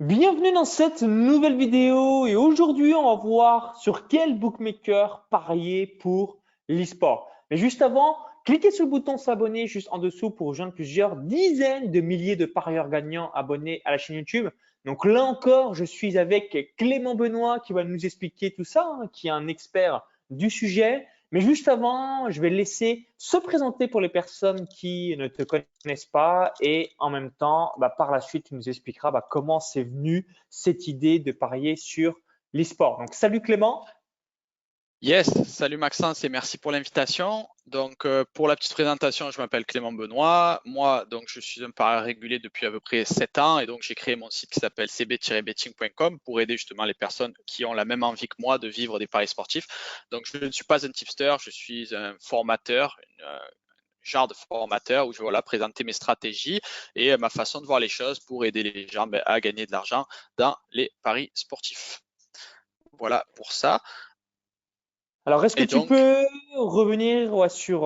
Bienvenue dans cette nouvelle vidéo et aujourd'hui on va voir sur quel bookmaker parier pour l'e-sport. Mais juste avant, cliquez sur le bouton s'abonner juste en dessous pour rejoindre plusieurs dizaines de milliers de parieurs gagnants abonnés à la chaîne YouTube. Donc là encore, je suis avec Clément Benoît qui va nous expliquer tout ça, qui est un expert du sujet. Mais juste avant, je vais laisser se présenter pour les personnes qui ne te connaissent pas et en même temps, par la suite, tu nous expliqueras comment c'est venu cette idée de parier sur l'e-sport. Donc, salut Clément. Yes, salut Maxence et merci pour l'invitation. Donc pour la petite présentation, je m'appelle Clément Benoît. Moi, donc je suis un parieur régulier depuis à peu près 7 ans et donc j'ai créé mon site qui s'appelle cb-betting.com pour aider justement les personnes qui ont la même envie que moi de vivre des paris sportifs. Donc je ne suis pas un tipster, je suis un formateur, genre de formateur où je vais présenter mes stratégies et ma façon de voir les choses pour aider les gens à gagner de l'argent dans les paris sportifs. Voilà pour ça. Alors, est-ce que Et tu donc, peux revenir sur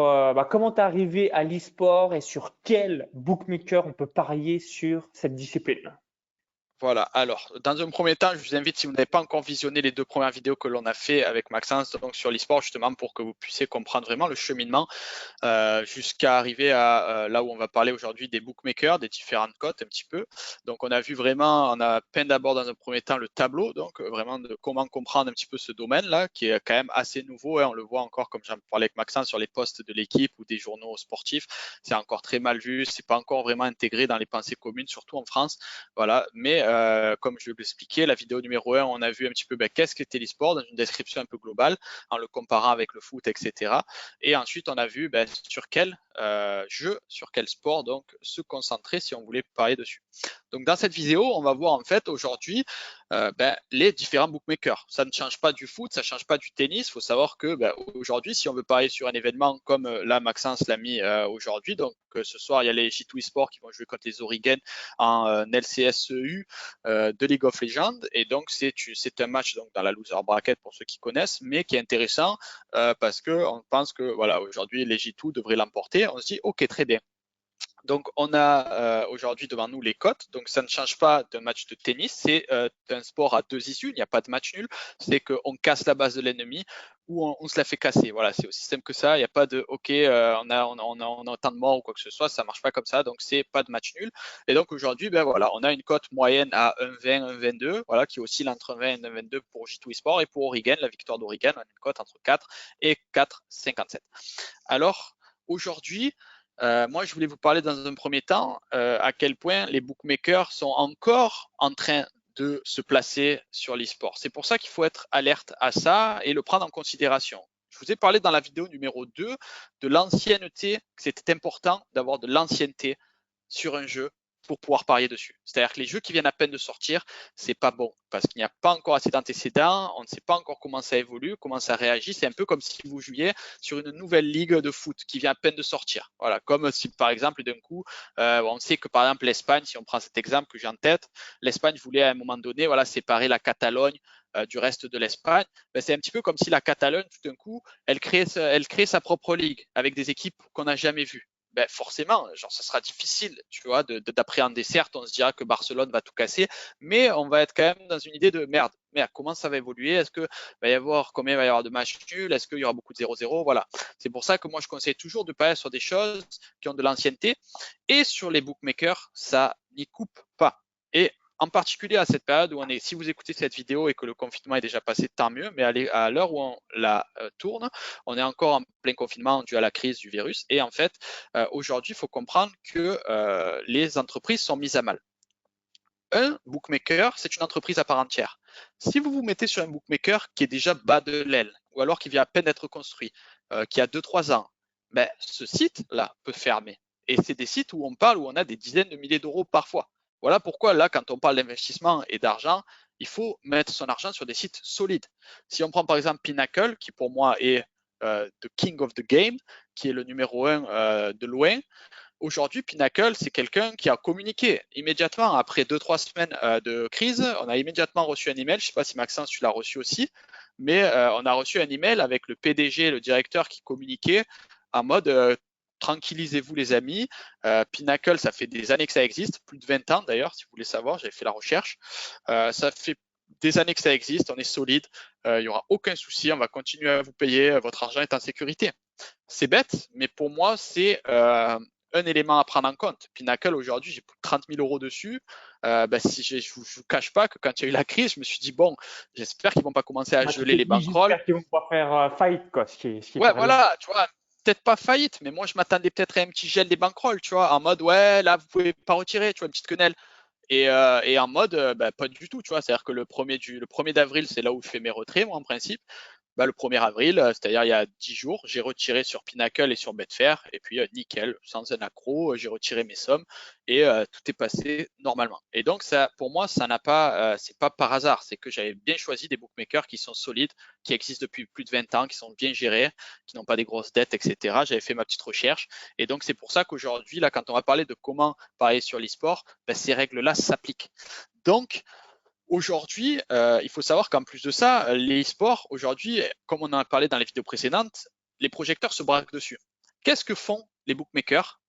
comment tu es arrivé à l'e-sport et sur quel bookmaker on peut parier sur cette discipline? voilà, alors dans un premier temps, je vous invite, si vous n'avez pas encore visionné les deux premières vidéos que l'on a fait avec Maxence donc sur l'e-sport, justement pour que vous puissiez comprendre vraiment le cheminement jusqu'à arriver à là où on va parler aujourd'hui des bookmakers, des différentes cotes un petit peu. Donc on a vu vraiment, on a peint d'abord dans un premier temps le tableau, donc vraiment de comment comprendre un petit peu ce domaine-là, qui est quand même assez nouveau, hein, on le voit encore comme j'en parlais avec Maxence sur les posts de l'équipe ou des journaux sportifs, c'est encore très mal vu, c'est pas encore vraiment intégré dans les pensées communes, surtout en France. Voilà, mais comme je vais vous l'expliquer, la vidéo numéro 1, on a vu un petit peu qu'est-ce qu'était l'e-sport dans une description un peu globale, en le comparant avec le foot, etc. Et ensuite, on a vu sur quel jeu, sur quel sport donc se concentrer si on voulait parler dessus. Donc dans cette vidéo, on va voir en fait aujourd'hui les différents bookmakers. Ça ne change pas du foot, ça ne change pas du tennis. Il faut savoir que aujourd'hui, si on veut parier sur un événement comme là Maxence l'a mis aujourd'hui, donc ce soir il y a les G2 Esports qui vont jouer contre les Origen en LCSEU de League of Legends, et donc c'est un match donc dans la loser bracket pour ceux qui connaissent, mais qui est intéressant parce qu'on pense que voilà, aujourd'hui les G2 devraient l'emporter. On se dit ok, très bien. Donc, on a aujourd'hui devant nous les cotes. Donc, ça ne change pas d'un match de tennis. C'est un sport à deux issues. Il n'y a pas de match nul. C'est qu'on casse la base de l'ennemi ou on se la fait casser. Voilà, c'est aussi simple que ça. Il n'y a pas de OK, on a autant de morts ou quoi que ce soit. Ça ne marche pas comme ça. Donc, c'est pas de match nul. Et donc, aujourd'hui, voilà, on a une cote moyenne à 1,20, 1,22, voilà, qui oscille entre 1,20 et 1,22 pour J2 Esport. Et pour Origen, la victoire d'Origen, on a une cote entre 4 et 4,57. Alors, aujourd'hui, moi, je voulais vous parler dans un premier temps à quel point les bookmakers sont encore en train de se placer sur l'e-sport. C'est pour ça qu'il faut être alerte à ça et le prendre en considération. Je vous ai parlé dans la vidéo numéro 2 de l'ancienneté, que c'était important d'avoir de l'ancienneté sur un jeu pour pouvoir parier dessus. C'est-à-dire que les jeux qui viennent à peine de sortir, c'est pas bon parce qu'il n'y a pas encore assez d'antécédents, on ne sait pas encore comment ça évolue, comment ça réagit. C'est un peu comme si vous jouiez sur une nouvelle ligue de foot qui vient à peine de sortir. Voilà, comme si par exemple d'un coup, on sait que par exemple l'Espagne, si on prend cet exemple que j'ai en tête, l'Espagne voulait à un moment donné, voilà, séparer la Catalogne du reste de l'Espagne. C'est un petit peu comme si la Catalogne, tout d'un coup, elle crée sa propre ligue avec des équipes qu'on n'a jamais vues. Forcément, genre, ça sera difficile, tu vois, d'appréhender. Certes, on se dira que Barcelone va tout casser, mais on va être quand même dans une idée de merde, comment ça va évoluer? Est-ce que va y avoir, combien il va y avoir de matchs nuls? Est-ce qu'il y aura beaucoup de 0-0? Voilà. C'est pour ça que moi, je conseille toujours de parier sur des choses qui ont de l'ancienneté, et sur les bookmakers, ça n'y coupe pas. Et en particulier à cette période où on est, si vous écoutez cette vidéo et que le confinement est déjà passé, tant mieux, mais à l'heure où on la tourne, on est encore en plein confinement dû à la crise du virus. Et en fait, aujourd'hui, il faut comprendre que les entreprises sont mises à mal. Un bookmaker, c'est une entreprise à part entière. Si vous vous mettez sur un bookmaker qui est déjà bas de l'aile, ou alors qui vient à peine d'être construit, qui a 2-3 ans, ce site-là peut fermer. Et c'est des sites où on parle, où on a des dizaines de milliers d'euros parfois. Voilà pourquoi là, quand on parle d'investissement et d'argent, il faut mettre son argent sur des sites solides. Si on prend par exemple Pinnacle, qui pour moi est the king of the game, qui est le numéro 1 de loin, aujourd'hui, Pinnacle, c'est quelqu'un qui a communiqué immédiatement après 2-3 semaines de crise. On a immédiatement reçu un email. Je ne sais pas si Maxence, tu l'as reçu aussi, mais on a reçu un email avec le PDG, le directeur qui communiquait en mode tranquillisez-vous les amis. Pinnacle, ça fait des années que ça existe, plus de 20 ans d'ailleurs, si vous voulez savoir, j'avais fait la recherche. Ça fait des années que ça existe, on est solide, il n'y aura aucun souci, on va continuer à vous payer, votre argent est en sécurité. C'est bête, mais pour moi, c'est un élément à prendre en compte. Pinnacle, aujourd'hui, j'ai plus de 30 000 euros dessus. Si je ne vous cache pas que quand il y a eu la crise, je me suis dit, bon, j'espère qu'ils ne vont pas commencer à Moi, tu geler t'es les dit, bankrolls. j'espère qu'ils vont pas faire faillite, quoi, ce qui est Ouais, pas logique. voilà, tu vois, peut-être pas faillite, mais moi, je m'attendais peut-être à un petit gel des bankrolls, tu vois, en mode, ouais, là, vous pouvez pas retirer, tu vois, une petite quenelle. Et en mode, pas du tout, tu vois, c'est-à-dire que le 1er d'avril, c'est là où je fais mes retraits, moi, en principe. Le 1er avril, c'est-à-dire il y a 10 jours, j'ai retiré sur Pinnacle et sur Betfair, et puis nickel, sans un accro, j'ai retiré mes sommes et tout est passé normalement. Et donc ça, pour moi, ça n'a pas, c'est pas par hasard, c'est que j'avais bien choisi des bookmakers qui sont solides, qui existent depuis plus de 20 ans, qui sont bien gérés, qui n'ont pas des grosses dettes, etc. J'avais fait ma petite recherche, et donc c'est pour ça qu'aujourd'hui, là, quand on va parler de comment parier sur l'e-sport, ces règles-là s'appliquent. Donc, aujourd'hui, il faut savoir qu'en plus de ça, les e-sports, aujourd'hui, comme on en a parlé dans les vidéos précédentes, les projecteurs se braquent dessus. Qu'est-ce que font les bookmakers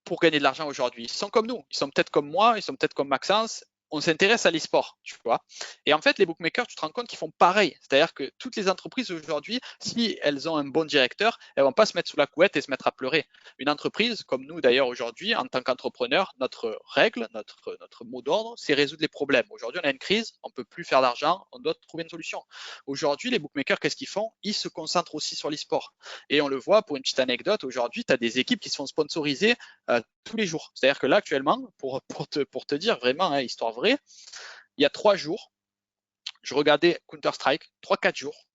pour gagner de l'argent aujourd'hui? Ils sont comme nous, ils sont peut-être comme moi, ils sont peut-être comme Maxence. On s'intéresse à l'e-sport, tu vois. Et en fait, les bookmakers, tu te rends compte qu'ils font pareil. C'est-à-dire que toutes les entreprises aujourd'hui, si elles ont un bon directeur, elles vont pas se mettre sous la couette et se mettre à pleurer. Une entreprise, comme nous d'ailleurs aujourd'hui, en tant qu'entrepreneur, notre règle, notre mot d'ordre, c'est résoudre les problèmes. Aujourd'hui, on a une crise, on peut plus faire d'argent, on doit trouver une solution. Aujourd'hui, les bookmakers, qu'est-ce qu'ils font? Ils se concentrent aussi sur l'e-sport. Et on le voit, pour une petite anecdote, aujourd'hui, tu as des équipes qui se font sponsoriser tous les jours. C'est-à-dire que là, actuellement, pour te dire vraiment, hein, histoire vraie, il y a 3 jours, je regardais Counter-Strike, 3-4 jours.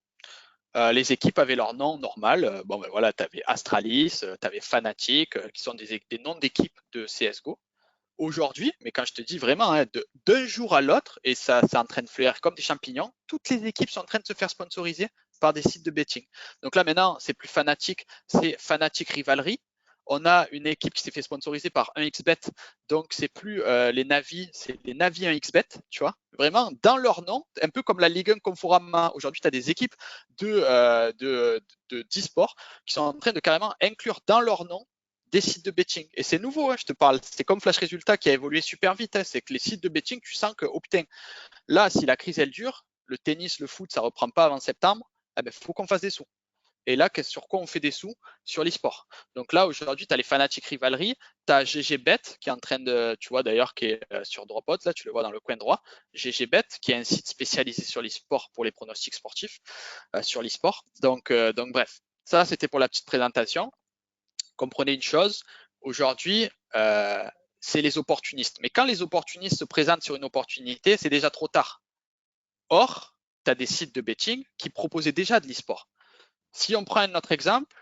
Les équipes avaient leur nom normal. Voilà, tu avais Astralis, tu avais Fnatic, qui sont des noms d'équipes de CSGO. Aujourd'hui, mais quand je te dis vraiment, hein, d'un jour à l'autre, et ça est en train de fleurir comme des champignons, toutes les équipes sont en train de se faire sponsoriser par des sites de betting. Donc là, maintenant, c'est plus Fnatic, c'est Fnatic Rivalry. On a une équipe qui s'est fait sponsoriser par 1xBet, donc c'est plus les Navi, c'est les Navi 1xBet, tu vois. Vraiment, dans leur nom, un peu comme la Ligue 1 Conforama. Aujourd'hui, tu as des équipes d'e-sport qui sont en train de carrément inclure dans leur nom des sites de betting. Et c'est nouveau, hein, je te parle. C'est comme Flash Résultat qui a évolué super vite. Hein. C'est que les sites de betting, tu sens que, oh putain, là, si la crise, elle dure, le tennis, le foot, ça reprend pas avant septembre, faut qu'on fasse des sous. Et là, sur quoi on fait des sous? Sur l'e-sport. Donc là, aujourd'hui, tu as les Fnatic Rivalry, tu as GGBet qui est en train de, tu vois d'ailleurs, qui est sur Dropouts, là, tu le vois dans le coin droit. GGBet, qui est un site spécialisé sur l'e-sport pour les pronostics sportifs sur l'e-sport. Donc bref, ça, c'était pour la petite présentation. Comprenez une chose, aujourd'hui, c'est les opportunistes. Mais quand les opportunistes se présentent sur une opportunité, c'est déjà trop tard. Or, tu as des sites de betting qui proposaient déjà de l'e-sport. Si on prend un autre exemple,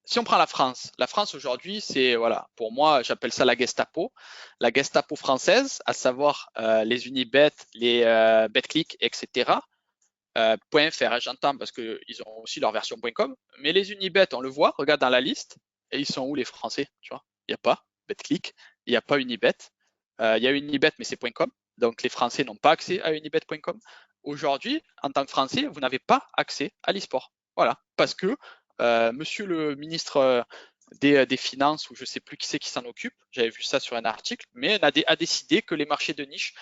si on prend la France aujourd'hui, c'est, voilà, pour moi, j'appelle ça la Gestapo. La Gestapo française, à savoir les Unibet, les BetClick, etc. .fr, hein, j'entends parce qu'ils ont aussi leur version .com, mais les Unibet, on le voit, regarde dans la liste, et ils sont où les Français, tu vois? Il n'y a pas BetClick, il n'y a pas Unibet, il y a Unibet, mais c'est .com, donc les Français n'ont pas accès à unibet.com. Aujourd'hui, en tant que Français, vous n'avez pas accès à l'e-sport. Voilà, parce que monsieur le ministre des Finances, ou je ne sais plus qui c'est qui s'en occupe, j'avais vu ça sur un article, mais a décidé que les marchés de niche,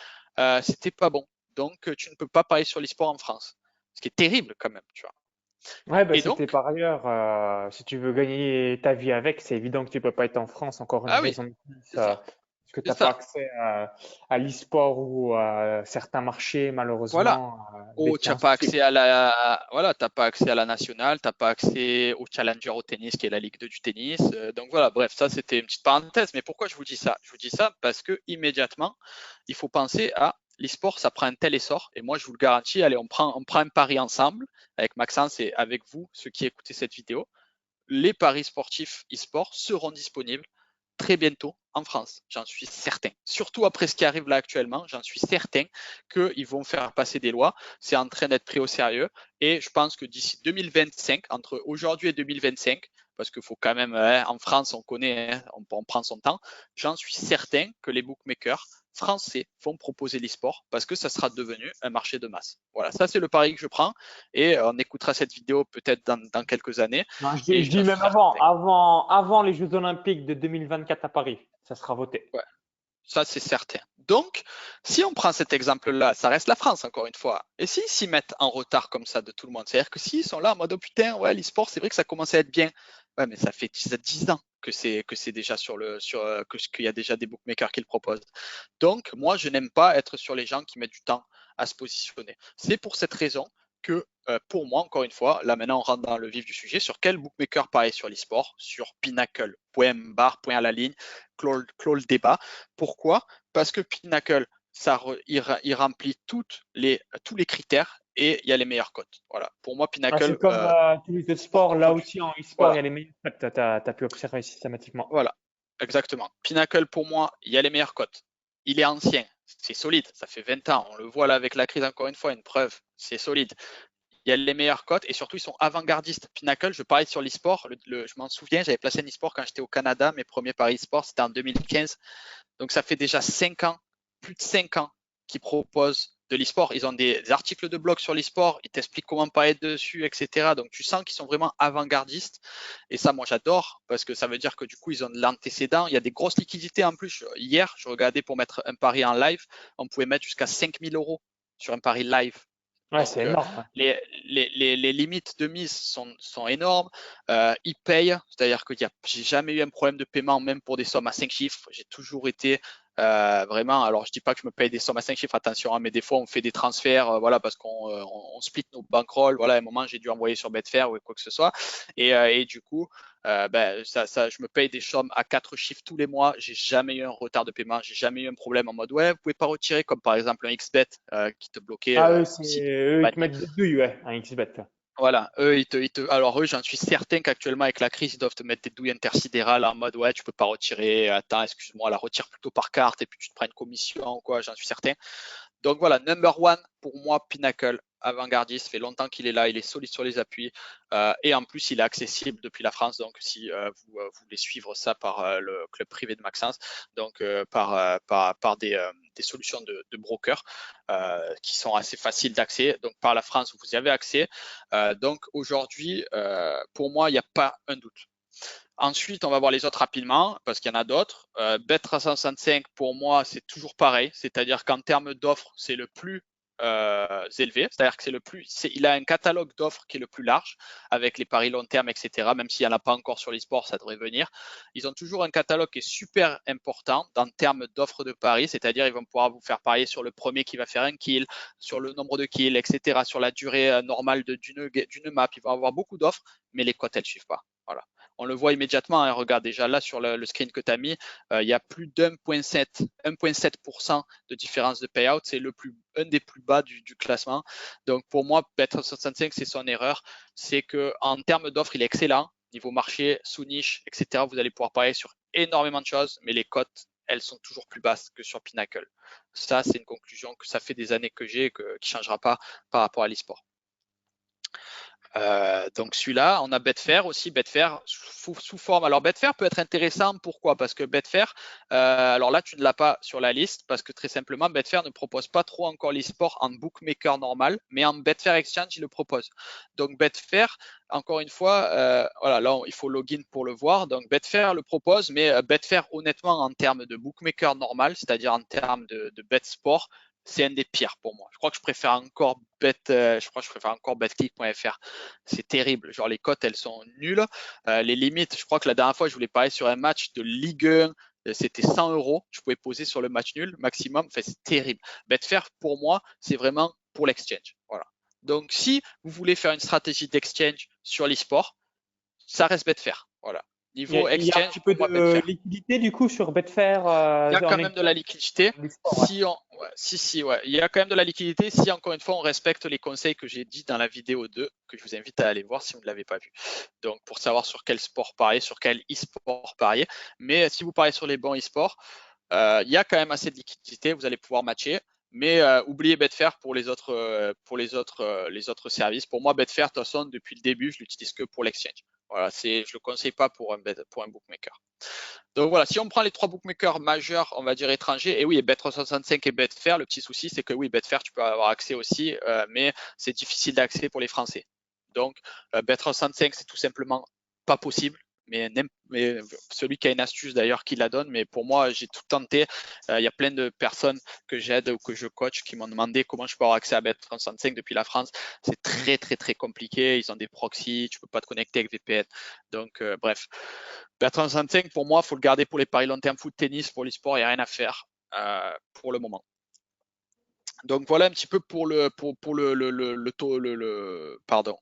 c'était pas bon. Donc, tu ne peux pas parier sur l'e-sport en France. Ce qui est terrible quand même, tu vois. Ouais, Et c'était donc, par ailleurs, si tu veux gagner ta vie avec, c'est évident que tu peux pas être en France, encore une ah oui, raison de plus, c'est ça, parce que tu c'est n'as pas ça. accès à l'e-sport ou à certains marchés, Voilà. malheureusement, Oh, tu n'as détenus pas accès à voilà, t'as pas accès à la nationale, t'as pas accès au Challenger au tennis, qui est la Ligue 2 du tennis. Donc voilà, bref, ça c'était une petite parenthèse. Mais pourquoi je vous dis ça? Je vous dis ça parce que immédiatement, il faut penser à l'e-sport, ça prend un tel essor. Et moi, je vous le garantis, allez, on prend un pari ensemble avec Maxence et avec vous, ceux qui écoutez cette vidéo. Les paris sportifs e-sport seront disponibles très bientôt en France, j'en suis certain. Surtout après ce qui arrive là actuellement, j'en suis certain qu'ils vont faire passer des lois. C'est en train d'être pris au sérieux et je pense que d'ici 2025, entre aujourd'hui et 2025, parce qu'il faut quand même, en France, on connaît, on prend son temps. J'en suis certain que les bookmakers français vont proposer l'e-sport parce que ça sera devenu un marché de masse. Voilà, ça c'est le pari que je prends et on écoutera cette vidéo peut-être dans quelques années Non, et je dis j'en suis même avant, certain. avant les Jeux Olympiques de 2024 à Paris, ça sera voté. Ouais. Ça, c'est certain. Donc, si on prend cet exemple-là, ça reste la France, encore une fois. Et s'ils s'y mettent en retard comme ça de tout le monde, c'est-à-dire que s'ils sont là en mode, oh putain, ouais, l'e-sport, c'est vrai que ça commence à être bien. Ouais, mais ça fait 10 ans que c'est déjà qu'il y a déjà des bookmakers qui le proposent. Donc, moi, je n'aime pas être sur les gens qui mettent du temps à se positionner. C'est pour cette raison que pour moi, encore une fois, là maintenant on rentre dans le vif du sujet, sur quel bookmaker parie sur l'e-sport, sur Pinnacle, point barre, point à la ligne, clôt le débat. Pourquoi? Parce que Pinnacle, il remplit tous les critères et il y a les meilleures cotes. Voilà. Pour moi, Ouais, c'est Pinnacle, comme tous les autres sports, là produit. aussi en e-sport, il y Voilà, a les meilleurs que tu as pu observer systématiquement. voilà, exactement. Pinnacle, pour moi, il y a les meilleures cotes. Il est ancien, c'est solide, ça fait 20 ans. On le voit là avec la crise, encore une fois, une preuve, c'est solide. Il y a les meilleures cotes et surtout ils sont avant-gardistes. Pinnacle, je parie sur l'e-sport. Je m'en souviens, j'avais placé un e-sport quand j'étais au Canada. Mes premiers paris e-sport, c'était en 2015. Donc ça fait déjà 5 ans, plus de 5 ans qu'ils proposent de l'e-sport. Ils ont des articles de blog sur l'e-sport, ils t'expliquent comment parler dessus, etc. Donc tu sens qu'ils sont vraiment avant-gardistes. Et ça, moi j'adore parce que ça veut dire que du coup ils ont de l'antécédent. Il y a des grosses liquidités en plus. Hier, je regardais pour mettre un pari en live, on pouvait mettre jusqu'à 5000 euros sur un pari live. Ouais, c'est Donc, énorme. Ouais. les limites de mise sont énormes. Ils payent, c'est-à-dire que j'ai jamais eu un problème de paiement, même pour des sommes à 5 chiffres. J'ai toujours été vraiment. Alors, je dis pas que je me paye des sommes à 5 chiffres, attention, hein, mais des fois, on fait des transferts, voilà, parce qu'on split nos bankrolls. Voilà, à un moment, j'ai dû envoyer sur Betfair ou quoi que ce soit. Et du coup, je me paye des sommes à 4 chiffres tous les mois. J'ai jamais eu un retard de paiement. J'ai jamais eu un problème en mode ouais, vous pouvez pas retirer, comme par exemple un XBet qui te bloquait Ah, si eux, ils te mettent des douilles, ouais, un XBet. voilà, alors eux, j'en suis certain qu'actuellement avec la crise, ils doivent te mettre des douilles intersidérales en mode ouais, tu peux pas retirer, attends, excuse-moi, la retire plutôt par carte et puis tu te prends une commission ou quoi, j'en suis certain. Donc voilà, number one pour moi, Pinnacle, avant-gardiste, fait longtemps qu'il est là, il est solide sur les appuis et en plus il est accessible depuis la France. Donc si vous voulez suivre ça par le club privé de Maxence, donc par des solutions de brokers qui sont assez faciles d'accès. Donc par la France, vous y avez accès. Donc aujourd'hui, pour moi, il n'y a pas un doute. Ensuite, on va voir les autres rapidement parce qu'il y en a d'autres. Bet365, pour moi, c'est toujours pareil. C'est-à-dire qu'en termes d'offres, c'est le plus élevé. C'est-à-dire que il a un catalogue d'offres qui est le plus large avec les paris long terme, etc. Même s'il n'y en a pas encore sur l'e-sport, ça devrait venir. Ils ont toujours un catalogue qui est super important en termes d'offres de paris. C'est-à-dire ils vont pouvoir vous faire parier sur le premier qui va faire un kill, sur le nombre de kills, etc. Sur la durée normale d'une map. Ils vont avoir beaucoup d'offres, mais les cotes, elles ne suivent pas. Voilà. On le voit immédiatement, hein, regarde déjà là sur le screen que tu as mis, il y a plus d'1,7% de différence de payout, c'est un des plus bas du classement. Donc pour moi, Bet365, c'est son erreur, c'est qu'en termes d'offres, il est excellent, niveau marché, sous-niche, etc. Vous allez pouvoir parier sur énormément de choses, mais les cotes, elles sont toujours plus basses que sur Pinnacle. Ça, c'est une conclusion que ça fait des années que j'ai, qui ne changera pas par rapport à l'e-sport. Donc celui-là, on a Betfair aussi, Betfair sous forme. Alors Betfair peut être intéressant, pourquoi? Parce que Betfair, alors là tu ne l'as pas sur la liste, parce que très simplement Betfair ne propose pas trop encore l'e-sport en bookmaker normal, mais en Betfair Exchange il le propose. Donc Betfair, encore une fois, voilà, là il faut login pour le voir. Donc Betfair le propose, mais Betfair honnêtement en termes de bookmaker normal, c'est-à-dire en termes de bet sport, c'est un des pires pour moi. Je crois que je préfère encore betclick.fr. C'est terrible. Genre les cotes, elles sont nulles. Les limites, je crois que la dernière fois, je voulais parler sur un match de Ligue 1. C'était 100 euros. Je pouvais poser sur le match nul maximum. Enfin, c'est terrible. Betfair, pour moi, c'est vraiment pour l'exchange. Voilà. Donc, si vous voulez faire une stratégie d'exchange sur l'e-sport, ça reste Betfair. Voilà. Niveau Il y a un exchange, petit peu pour moi, de Betfair. liquidité du coup sur Betfair Il y a quand en même de la liquidité. e-sport, ouais. Ouais. Il y a quand même de la liquidité si, encore une fois, on respecte les conseils que j'ai dit dans la vidéo 2, que je vous invite à aller voir si vous ne l'avez pas vu. Donc, pour savoir sur quel sport parier, sur quel e-sport parier. Mais si vous pariez sur les bons e-sports, il y a quand même assez de liquidité, vous allez pouvoir matcher. Mais oubliez Betfair pour les autres services. Pour moi, Betfair, de toute façon, depuis le début, je l'utilise que pour l'exchange. Voilà, je ne le conseille pas pour un bookmaker. Donc voilà, si on prend les 3 bookmakers majeurs, on va dire étrangers, et oui, Bet365 et Betfair, le petit souci, c'est que oui, Betfair, tu peux avoir accès aussi, mais c'est difficile d'accès pour les Français. Donc, Bet365, c'est tout simplement pas possible. Mais celui qui a une astuce d'ailleurs qui la donne, mais pour moi, j'ai tout tenté. Il y a plein de personnes que j'aide ou que je coach qui m'ont demandé comment je peux avoir accès à Bet365 depuis la France. C'est très, très, très compliqué. Ils ont des proxys, tu peux pas te connecter avec VPN. Donc, bref. Bet365, pour moi, il faut le garder pour les paris long terme, foot, tennis, pour l'e-sport, il n'y a rien à faire pour le moment. Donc voilà un petit peu pour le taux, pardon.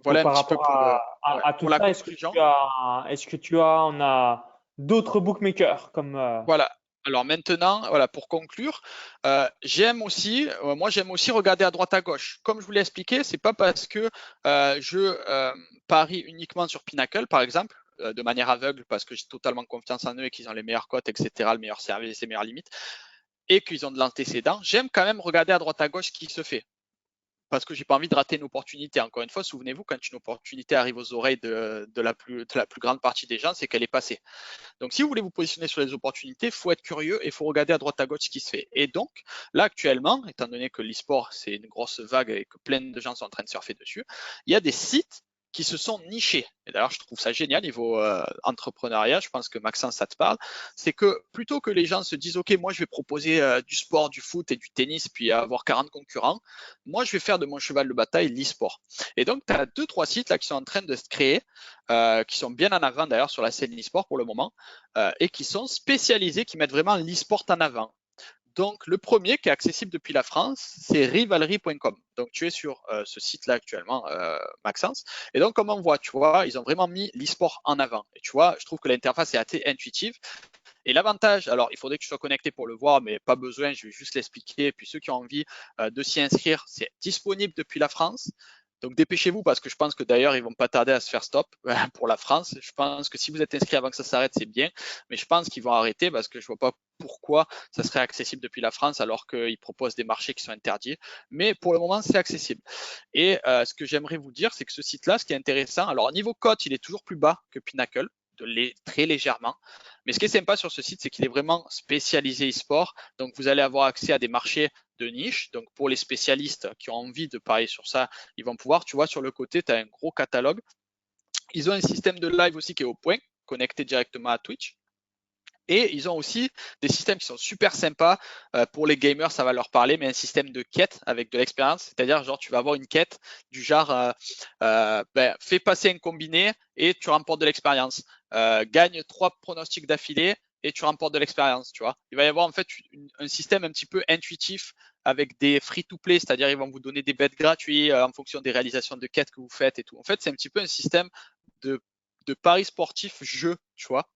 Voilà Donc, un par petit peu rapport pour à tout pour la ça, conclusion. on a d'autres bookmakers comme Voilà. Alors maintenant, voilà, pour conclure, j'aime aussi regarder à droite à gauche. Comme je vous l'ai expliqué, c'est pas parce que je parie uniquement sur Pinnacle, par exemple, de manière aveugle, parce que j'ai totalement confiance en eux et qu'ils ont les meilleures cotes, etc., le meilleur service, les meilleures limites, et qu'ils ont de l'antécédent. J'aime quand même regarder à droite à gauche ce qui se fait, parce que j'ai pas envie de rater une opportunité. Encore une fois, souvenez-vous, quand une opportunité arrive aux oreilles de la plus grande partie des gens, c'est qu'elle est passée. Donc, si vous voulez vous positionner sur les opportunités, il faut être curieux et il faut regarder à droite à gauche ce qui se fait. Et donc, là, actuellement, étant donné que l'e-sport, c'est une grosse vague et que plein de gens sont en train de surfer dessus, il y a des sites qui se sont nichés. Et d'ailleurs, je trouve ça génial niveau entrepreneuriat. Je pense que Maxence, ça te parle. C'est que plutôt que les gens se disent, OK, moi, je vais proposer du sport, du foot et du tennis, puis avoir 40 concurrents, moi, je vais faire de mon cheval de bataille l'e-sport. Et donc, tu as 2-3 sites là qui sont en train de se créer, qui sont bien en avant d'ailleurs sur la scène e-sport pour le moment, et qui sont spécialisés, qui mettent vraiment l'e-sport en avant. Donc, le premier qui est accessible depuis la France, c'est rivalry.com. Donc, tu es sur ce site-là actuellement, Maxence. Et donc, comme on voit, tu vois, ils ont vraiment mis l'e-sport en avant. Et tu vois, je trouve que l'interface est assez intuitive. Et l'avantage, alors il faudrait que tu sois connecté pour le voir, mais pas besoin, je vais juste l'expliquer. Et puis ceux qui ont envie de s'y inscrire, c'est disponible depuis la France. Donc dépêchez-vous parce que je pense que d'ailleurs ils vont pas tarder à se faire stop pour la France. Je pense que si vous êtes inscrit avant que ça s'arrête, c'est bien, mais je pense qu'ils vont arrêter parce que je vois pas pourquoi ça serait accessible depuis la France alors qu'ils proposent des marchés qui sont interdits. Mais pour le moment, c'est accessible. Et ce que j'aimerais vous dire, c'est que ce site-là, ce qui est intéressant, alors niveau cote, il est toujours plus bas que Pinnacle, très légèrement. Mais ce qui est sympa sur ce site, c'est qu'il est vraiment spécialisé e-sport. Donc, vous allez avoir accès à des marchés de niche. Donc, pour les spécialistes qui ont envie de parier sur ça, ils vont pouvoir, tu vois, sur le côté, tu as un gros catalogue. Ils ont un système de live aussi qui est au point, connecté directement à Twitch. Et ils ont aussi des systèmes qui sont super sympas. Pour les gamers, ça va leur parler, mais un système de quête avec de l'expérience. C'est-à-dire, genre, tu vas avoir une quête du genre, fais passer un combiné et tu remportes de l'expérience. Gagne 3 pronostics d'affilée et tu remportes de l'expérience, tu vois. Il va y avoir en fait un système un petit peu intuitif avec des free-to-play, c'est-à-dire ils vont vous donner des bets gratuits en fonction des réalisations de quêtes que vous faites et tout. En fait, c'est un petit peu un système de, de paris sportif jeu, tu vois.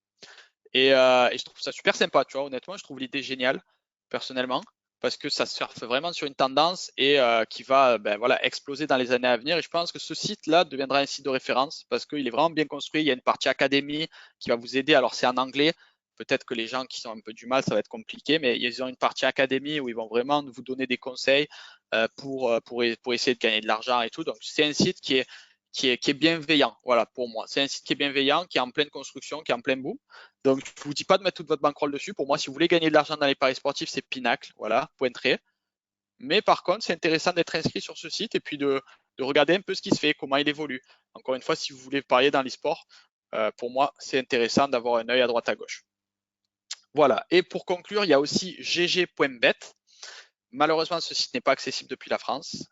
Et je trouve ça super sympa, tu vois, honnêtement, je trouve l'idée géniale, personnellement, parce que ça surfe vraiment sur une tendance et qui va voilà, exploser dans les années à venir. Et je pense que ce site-là deviendra un site de référence parce qu'il est vraiment bien construit. Il y a une partie académie qui va vous aider. Alors, c'est en anglais. Peut-être que les gens qui ont un peu du mal, ça va être compliqué, mais ils ont une partie académie où ils vont vraiment vous donner des conseils pour essayer de gagner de l'argent et tout. Donc, c'est un site qui est bienveillant, voilà, pour moi. C'est un site qui est bienveillant, qui est en pleine construction, qui est en plein boom. Donc, je vous dis pas de mettre toute votre bankroll dessus. Pour moi, si vous voulez gagner de l'argent dans les paris sportifs, c'est Pinacle, voilà, point très. Mais par contre, c'est intéressant d'être inscrit sur ce site et puis de regarder un peu ce qui se fait, comment il évolue. Encore une fois, si vous voulez parier dans l'e-sport, pour moi, c'est intéressant d'avoir un œil à droite à gauche. Voilà. Et pour conclure, il y a aussi gg.bet. Malheureusement, ce site n'est pas accessible depuis la France.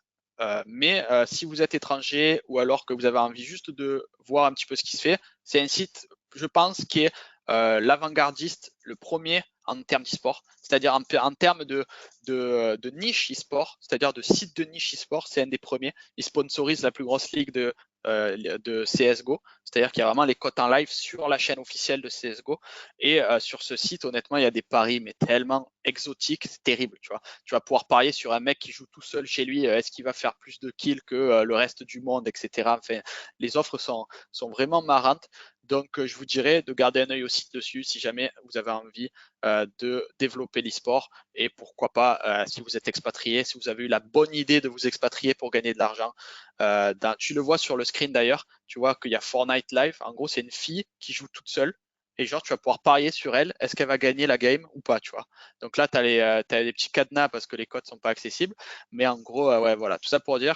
Mais si vous êtes étranger ou alors que vous avez envie juste de voir un petit peu ce qui se fait, c'est un site, je pense, qui est l'avant-gardiste, le premier en termes d'e-sport, c'est-à-dire en termes de niche e-sport, c'est-à-dire de site de niche e-sport, c'est un des premiers. Il sponsorise la plus grosse ligue de CSGO, c'est-à-dire qu'il y a vraiment les cotes en live sur la chaîne officielle de CSGO. Et sur ce site, honnêtement, il y a des paris, mais tellement exotiques, c'est terrible, tu vois. Tu vas pouvoir parier sur un mec qui joue tout seul chez lui, est-ce qu'il va faire plus de kills que le reste du monde, etc. Enfin, les offres sont vraiment marrantes. Donc, je vous dirais de garder un œil aussi dessus si jamais vous avez envie de développer l'e-sport et pourquoi pas, si vous êtes expatrié, si vous avez eu la bonne idée de vous expatrier pour gagner de l'argent. Tu le vois sur le screen d'ailleurs, tu vois qu'il y a Fortnite Live. En gros, c'est une fille qui joue toute seule et genre, tu vas pouvoir parier sur elle, est-ce qu'elle va gagner la game ou pas, tu vois. Donc là, tu as, des petits cadenas parce que les codes sont pas accessibles. Mais en gros, ouais, voilà, tout ça pour dire,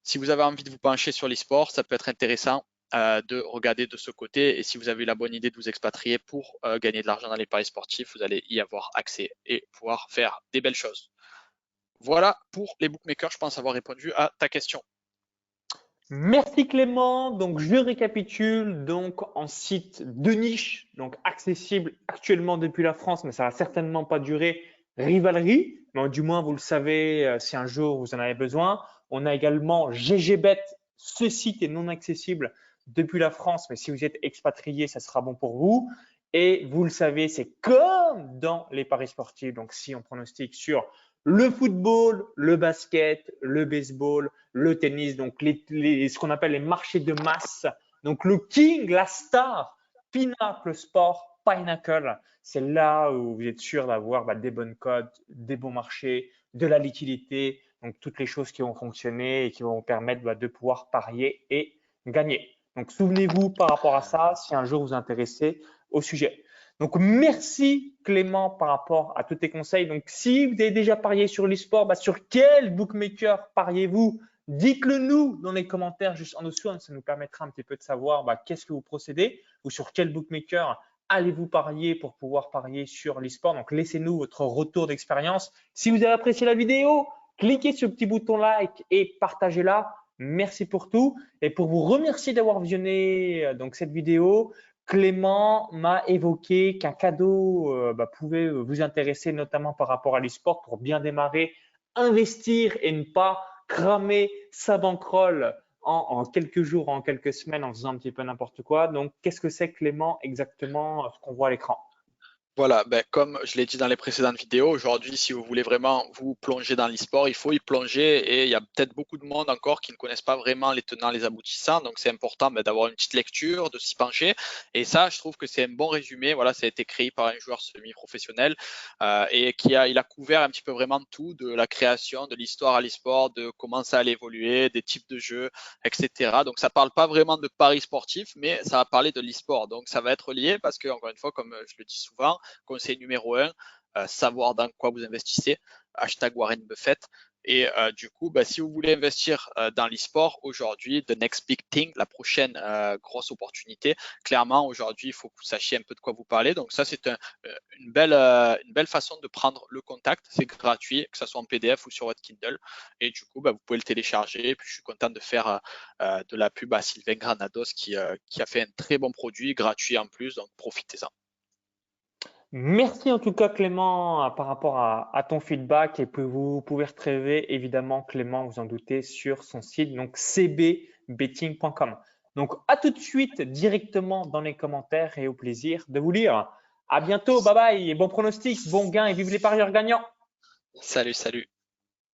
si vous avez envie de vous pencher sur l'e-sport, ça peut être intéressant de regarder de ce côté. Et si vous avez la bonne idée de vous expatrier pour gagner de l'argent dans les paris sportifs, vous allez y avoir accès et pouvoir faire des belles choses. Voilà pour les bookmakers, je pense avoir répondu à ta question. Merci Clément. Donc, je récapitule. Donc, en site de niche, donc accessible actuellement depuis la France, mais ça va certainement pas durer. Rivalry, mais du moins vous le savez si un jour vous en avez besoin. On a également GGBet. Ce site est non accessible depuis la France, mais si vous êtes expatrié, ça sera bon pour vous. Et vous le savez, c'est comme dans les paris sportifs. Donc, si on pronostique sur le football, le basket, le baseball, le tennis, donc ce qu'on appelle les marchés de masse. Donc le king, la star, Pinnacle Sport, Pinnacle, c'est là où vous êtes sûr d'avoir des bonnes cotes, des bons marchés, de la liquidité, donc toutes les choses qui vont fonctionner et qui vont vous permettre de pouvoir parier et gagner. Donc souvenez-vous par rapport à ça, si un jour vous vous intéressez au sujet. Donc, merci Clément par rapport à tous tes conseils. Donc, si vous avez déjà parié sur l'e-sport, sur quel bookmaker pariez-vous? Dites-le nous dans les commentaires juste en dessous. Ça nous permettra un petit peu de savoir qu'est-ce que vous procédez ou sur quel bookmaker allez-vous parier pour pouvoir parier sur l'e-sport. Donc, laissez-nous votre retour d'expérience. Si vous avez apprécié la vidéo, cliquez sur le petit bouton like et partagez-la. Merci pour tout. Et pour vous remercier d'avoir visionné cette vidéo, Clément m'a évoqué qu'un cadeau pouvait vous intéresser, notamment par rapport à l'e-sport pour bien démarrer, investir et ne pas cramer sa bankroll en quelques jours, en quelques semaines en faisant un petit peu n'importe quoi. Donc, qu'est-ce que c'est Clément exactement ce qu'on voit à l'écran? Voilà, comme je l'ai dit dans les précédentes vidéos, aujourd'hui, si vous voulez vraiment vous plonger dans l'e-sport, il faut y plonger et il y a peut-être beaucoup de monde encore qui ne connaissent pas vraiment les tenants, les aboutissants. Donc, c'est important d'avoir une petite lecture, de s'y pencher. Et ça, je trouve que c'est un bon résumé. Voilà, ça a été créé par un joueur semi-professionnel et il a couvert un petit peu vraiment tout de la création, de l'histoire à l'e-sport, de comment ça allait évoluer, des types de jeux, etc. Donc, ça parle pas vraiment de paris sportifs, mais ça va parler de l'e-sport. Donc, ça va être lié parce que, encore une fois, comme je le dis souvent, conseil numéro un, savoir dans quoi vous investissez, hashtag Warren Buffett. Et du coup, si vous voulez investir dans l'e-sport aujourd'hui, the next big thing, la prochaine grosse opportunité, clairement aujourd'hui, il faut que vous sachiez un peu de quoi vous parlez. Donc ça, c'est une belle façon de prendre le contact. C'est gratuit, que ce soit en PDF ou sur votre Kindle. Et du coup, vous pouvez le télécharger. Et puis, je suis content de faire de la pub à Sylvain Granados qui a fait un très bon produit gratuit en plus. Donc, profitez-en. Merci en tout cas Clément par rapport à ton feedback et puis vous pouvez retrouver évidemment Clément, vous en doutez, sur son site donc cbbetting.com. Donc à tout de suite directement dans les commentaires et au plaisir de vous lire. À bientôt, bye bye et bon pronostic, bon gain et vive les parieurs gagnants. Salut, salut.